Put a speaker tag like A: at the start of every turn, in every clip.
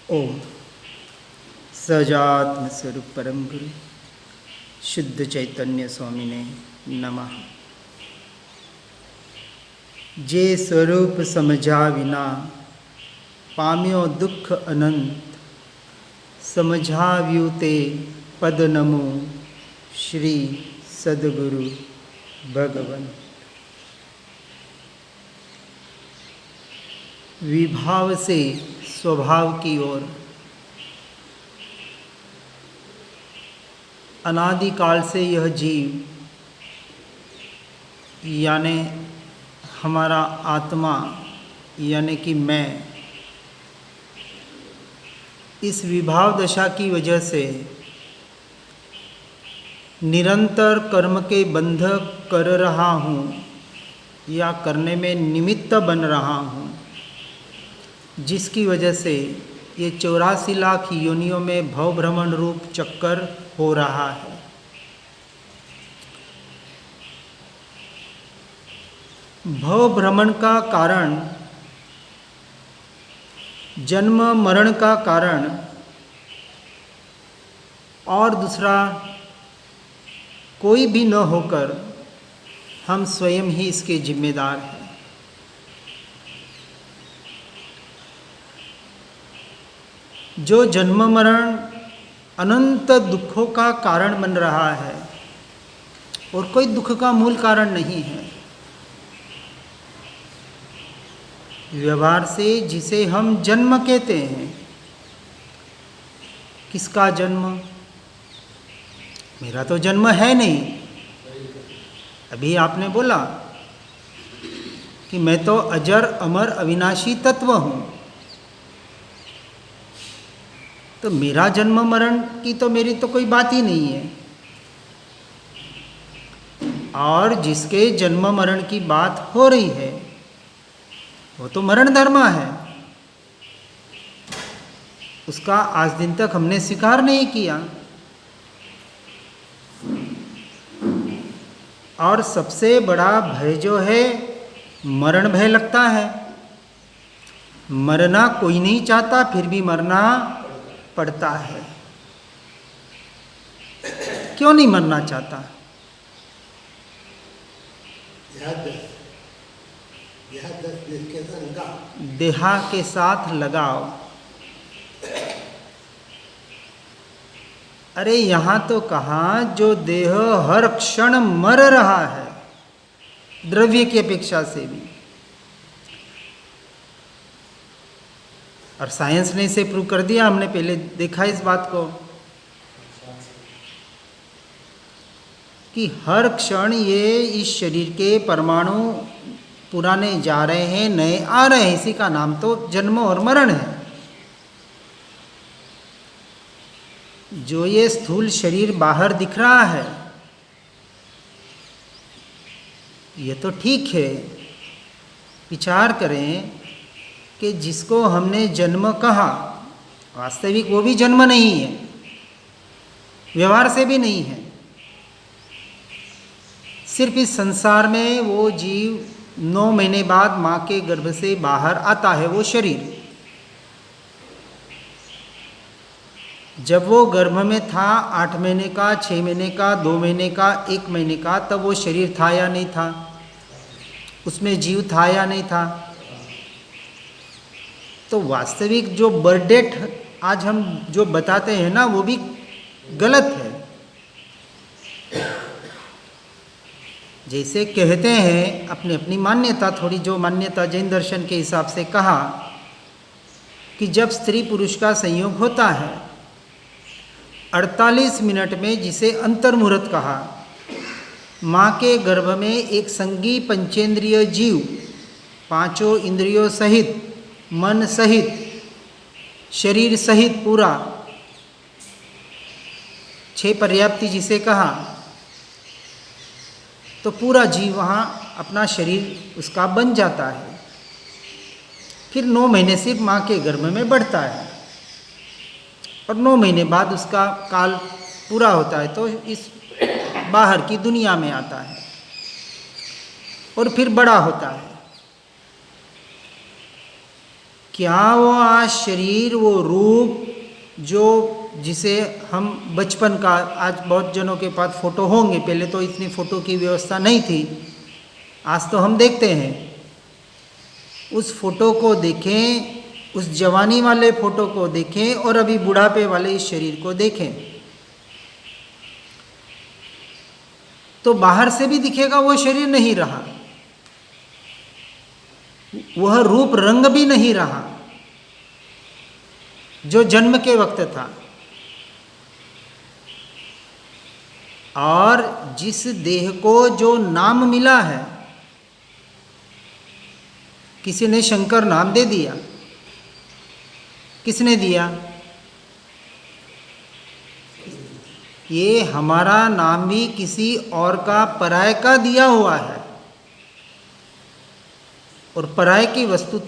A: ओम सजात्म स्वरूप परम गुरु शुद्ध चैतन्य स्वामी ने नमः। जे स्वरूप समझा विना पाम्यो दुख अनंत, समझाव्यू ते पद नमो श्री सद्गुरु भगवन। विभाव से स्वभाव की ओर अनादिकाल से यह जीव यानी हमारा आत्मा यानी कि मैं इस विभाव दशा की वजह से निरंतर कर्म के बंध कर रहा हूँ या करने में निमित्त बन रहा हूँ, जिसकी वजह से ये 84 लाख योनियों में भवभ्रमण रूप चक्कर हो रहा है। भवभ्रमण का कारण, जन्म मरण का कारण और दूसरा कोई भी न होकर हम स्वयं ही इसके जिम्मेदार हैं। जो जन्म मरण अनंत दुखों का कारण बन रहा है और कोई दुख का मूल कारण नहीं है। व्यवहार से जिसे हम जन्म कहते हैं, किसका जन्म? मेरा तो जन्म है नहीं। अभी आपने बोला कि मैं तो अजर अमर अविनाशी तत्व हूँ, तो मेरा जन्म मरण की तो मेरी तो कोई बात ही नहीं है। और जिसके जन्म मरण की बात हो रही है वो तो मरण धर्म है, उसका आज दिन तक हमने स्वीकार नहीं किया। और सबसे बड़ा भय जो है मरण भय लगता है। मरना कोई नहीं चाहता, फिर भी मरना पड़ता है। क्यों नहीं मरना चाहता? देहा के साथ लगाओ। अरे यहाँ तो कहा जो देह हर क्षण मर रहा है, द्रव्य की अपेक्षा से भी। और साइंस ने इसे प्रूव कर दिया, हमने पहले देखा इस बात को कि हर क्षण ये इस शरीर के परमाणु पुराने जा रहे हैं, नए आ रहे हैं। इसी का नाम तो जन्म और मरण है। जो ये स्थूल शरीर बाहर दिख रहा है ये तो ठीक है। विचार करें कि जिसको हमने जन्म कहा, वास्तविक वो भी जन्म नहीं है, व्यवहार से भी नहीं है। सिर्फ इस संसार में वो जीव 9 महीने बाद माँ के गर्भ से बाहर आता है, वो शरीर। जब वो गर्भ में था 8 महीने का, 6 महीने का, 2 महीने का, 1 महीने का, तब वो शरीर था या नहीं था? उसमें जीव था या नहीं था? तो वास्तविक जो बर्थ डेट आज हम जो बताते हैं ना, वो भी गलत है। जैसे कहते हैं अपनी अपनी मान्यता, थोड़ी जो मान्यता जैन दर्शन के हिसाब से कहा कि जब स्त्री पुरुष का संयोग होता है 48 मिनट में, जिसे अंतर्मुहूर्त कहा, माँ के गर्भ में एक संगी पंचेंद्रिय जीव 5 इंद्रियों सहित, मन सहित, शरीर सहित पूरा 6 पर्याप्ति जिसे कहा, तो पूरा जीव वहाँ अपना शरीर उसका बन जाता है। फिर 9 महीने सिर्फ माँ के गर्भ में बढ़ता है और 9 महीने बाद उसका काल पूरा होता है तो इस बाहर की दुनिया में आता है और फिर बड़ा होता है। क्या वो आज शरीर, वो रूप जो जिसे हम बचपन का, आज बहुत जनों के पास फ़ोटो होंगे, पहले तो इतनी फ़ोटो की व्यवस्था नहीं थी, आज तो हम देखते हैं, उस फ़ोटो को देखें, उस जवानी वाले फ़ोटो को देखें और अभी बुढ़ापे वाले इस शरीर को देखें, तो बाहर से भी दिखेगा वो शरीर नहीं रहा, वह रूप रंग भी नहीं रहा जो जन्म के वक्त था। और जिस देह को जो नाम मिला है, किसी ने शंकर नाम दे दिया, किसने दिया? ये हमारा नाम भी किसी और का, पराय का दिया हुआ है। और पराय की वस्तु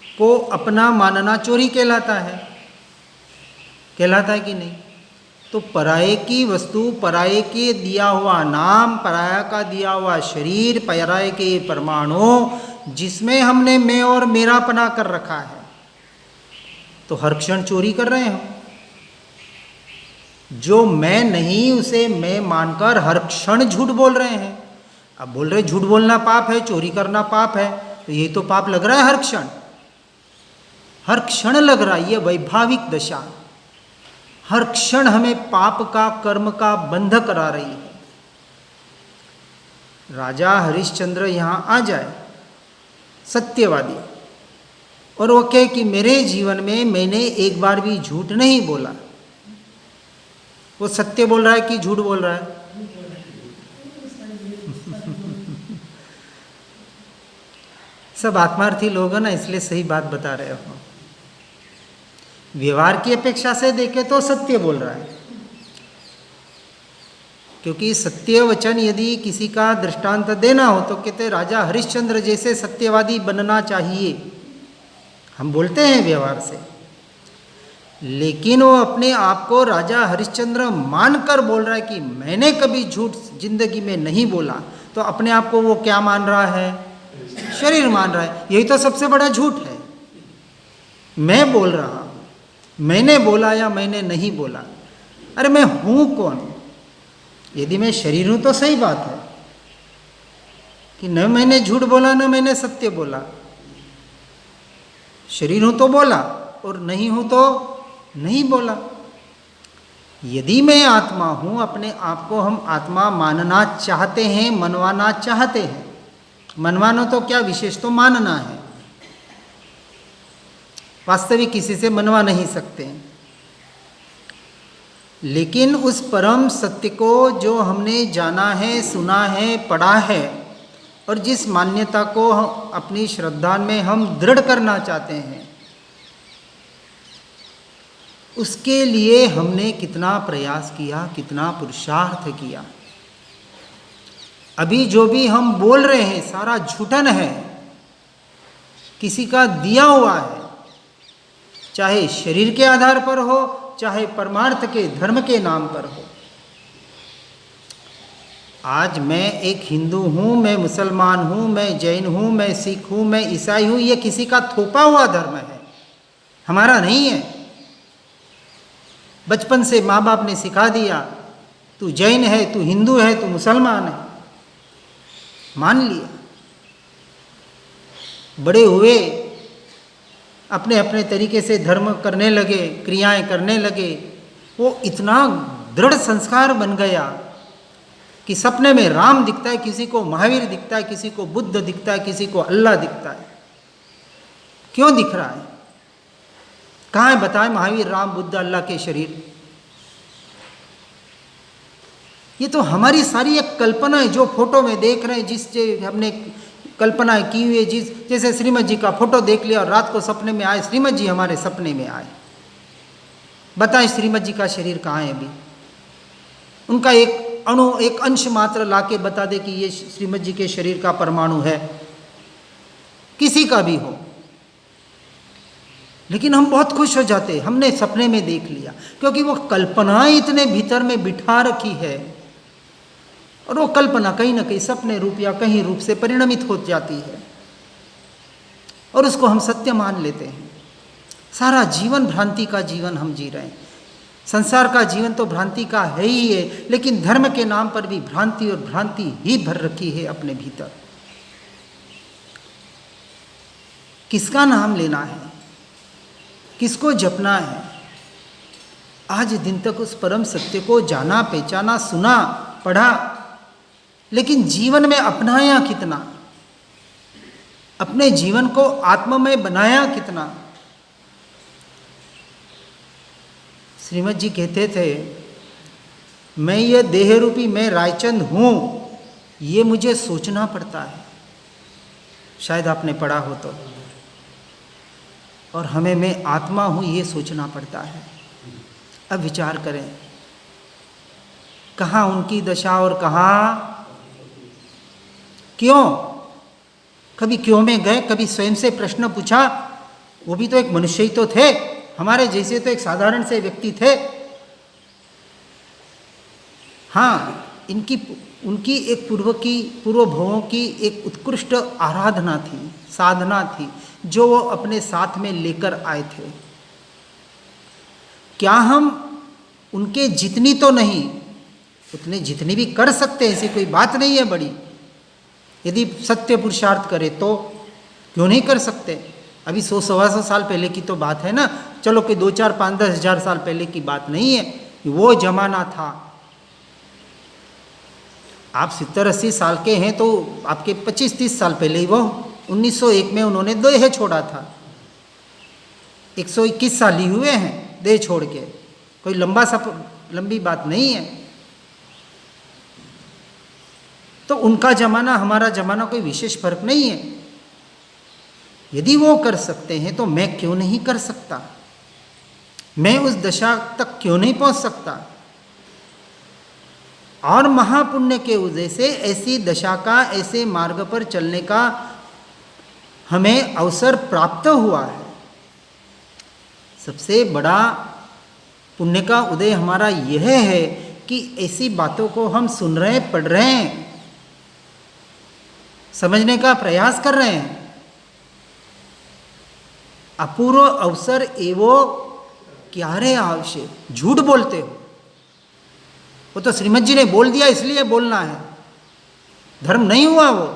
A: को अपना मानना चोरी कहलाता है कि नहीं? तो पराये की वस्तु, पराये के दिया हुआ नाम, पराया का दिया हुआ शरीर, पराये के परमाणु, जिसमें हमने मैं और मेरापना कर रखा है, तो हर क्षण चोरी कर रहे हैं। जो मैं नहीं उसे मैं मानकर हर क्षण झूठ बोल रहे हैं। अब बोल रहे झूठ बोलना पाप है, चोरी करना पाप है, तो ये तो पाप लग रहा है हर क्षण लग रहा है। ये वैभाविक दशा हर क्षण हमें पाप का, कर्म का बंध करा रही है। राजा हरिश्चंद्र यहाँ आ जाए, सत्यवादी, और वो कहे कि मेरे जीवन में मैंने एक बार भी झूठ नहीं बोला, वो सत्य बोल रहा है कि झूठ बोल रहा है? सब आत्मार्थी लोग हैं ना, इसलिए सही बात बता रहे हो। व्यवहार की अपेक्षा से देखे तो सत्य बोल रहा है, क्योंकि सत्य वचन यदि किसी का दृष्टांत देना हो तो कहते राजा हरिश्चंद्र जैसे सत्यवादी बनना चाहिए। हम बोलते हैं व्यवहार से, लेकिन वो अपने आप को राजा हरिश्चंद्र मानकर बोल रहा है कि मैंने कभी झूठ जिंदगी में नहीं बोला, तो अपने आप को वो क्या मान रहा है? शरीर मान रहा है। यही तो सबसे बड़ा झूठ है। मैं बोल रहा हूं, मैंने बोला या मैंने नहीं बोला। अरे मैं हूं कौन? यदि मैं शरीर हूं तो सही बात है कि न मैंने झूठ बोला न मैंने सत्य बोला। शरीर हूं तो बोला और नहीं हूं तो नहीं बोला। यदि मैं आत्मा हूं, अपने आप को हम आत्मा मानना चाहते हैं, मनवाना चाहते हैं। मनवाना तो क्या, विशेष तो मानना है। वास्तविक किसी से मनवा नहीं सकते, लेकिन उस परम सत्य को जो हमने जाना है, सुना है, पढ़ा है, और जिस मान्यता को अपनी श्रद्धा में हम दृढ़ करना चाहते हैं, उसके लिए हमने कितना प्रयास किया, कितना पुरुषार्थ किया। अभी जो भी हम बोल रहे हैं सारा झूठन है, किसी का दिया हुआ है, चाहे शरीर के आधार पर हो, चाहे परमार्थ के धर्म के नाम पर हो। आज मैं एक हिंदू हूँ, मैं मुसलमान हूँ, मैं जैन हूँ, मैं सिख हूँ, मैं ईसाई हूँ, ये किसी का थोपा हुआ धर्म है, हमारा नहीं है। बचपन से माँ बाप ने सिखा दिया, तू जैन है, तू हिंदू है, तू मुसलमान है, मान लिया। बड़े हुए, अपने अपने तरीके से धर्म करने लगे, क्रियाएं करने लगे। वो इतना दृढ़ संस्कार बन गया कि सपने में राम दिखता है, किसी को महावीर दिखता है, किसी को बुद्ध दिखता है, किसी को अल्लाह दिखता है। क्यों दिख रहा है? कहाँ है बताए महावीर, राम, बुद्ध, अल्लाह के शरीर? ये तो हमारी सारी एक कल्पना है, जो फोटो में देख रहे हैं, जिससे हमने कल्पना की हुई है। जैसे श्रीमद जी का फोटो देख लिया और रात को सपने में आए, श्रीमद जी हमारे सपने में आए। बताएं श्रीमद जी का शरीर कहाँ है? अभी उनका एक अणु, एक अंश मात्र लाके बता दे कि ये श्रीमद जी के शरीर का परमाणु है, किसी का भी हो। लेकिन हम बहुत खुश हो जाते, हमने सपने में देख लिया, क्योंकि वो कल्पनाएं इतने भीतर में बिठा रखी है, और वो कल्पना कहीं ना कहीं सपने रूप या कहीं रूप से परिणमित हो जाती है। और उसको हम सत्य मान लेते हैं। सारा जीवन भ्रांति का जीवन हम जी रहे हैं। संसार का जीवन तो भ्रांति का है ही है, लेकिन धर्म के नाम पर भी भ्रांति और भ्रांति ही भर रखी है अपने भीतर। किसका नाम लेना है, किसको जपना है? आज दिन तक उस परम सत्य को जाना, पहचाना, सुना, पढ़ा, लेकिन जीवन में अपनाया कितना? अपने जीवन को आत्ममय बनाया कितना? श्रीमद जी कहते थे, मैं ये देह रूपी मैं रायचंद हूँ, ये मुझे सोचना पड़ता है। शायद आपने पढ़ा हो तो। और हमें मैं आत्मा हूँ ये सोचना पड़ता है। अब विचार करें, कहाँ उनकी दशा और कहाँ क्यों? कभी क्यों में गए, कभी स्वयं से प्रश्न पूछा। वो भी तो एक मनुष्य ही तो थे, हमारे जैसे तो एक साधारण से व्यक्ति थे। हाँ, उनकी एक पूर्व भवों की एक उत्कृष्ट आराधना थी, साधना थी, जो वो अपने साथ में लेकर आए थे। क्या हम उनके जितनी तो नहीं, उतने जितनी भी कर सकते हैं, ऐसी कोई बात नहीं है बड़ी। यदि सत्य पुरुषार्थ करे तो क्यों नहीं कर सकते? अभी 100-125 साल पहले की तो बात है ना, चलो कि 2, 4, 5, 10 हज़ार साल पहले की बात नहीं है, वो जमाना था। आप 70-80 साल के हैं तो आपके 25-30 साल पहले ही वो 1901 में उन्होंने देह छोड़ा था। 121 साल ही हुए हैं देह छोड़ के, कोई लंबी बात नहीं है। तो उनका जमाना हमारा जमाना कोई विशेष फर्क नहीं है। यदि वो कर सकते हैं तो मैं क्यों नहीं कर सकता? मैं उस दशा तक क्यों नहीं पहुंच सकता? और महापुण्य के वजह से ऐसी दशा का, ऐसे मार्ग पर चलने का हमें अवसर प्राप्त हुआ है। सबसे बड़ा पुण्य का उदय हमारा यह है कि ऐसी बातों को हम सुन रहे हैं, पढ़ रहे हैं, समझने का प्रयास कर रहे हैं। अपूर्व अवसर एवो क्यारे आवश्य, झूठ बोलते हो। वो तो श्रीमद जी ने बोल दिया इसलिए बोलना है, धर्म नहीं हुआ वो।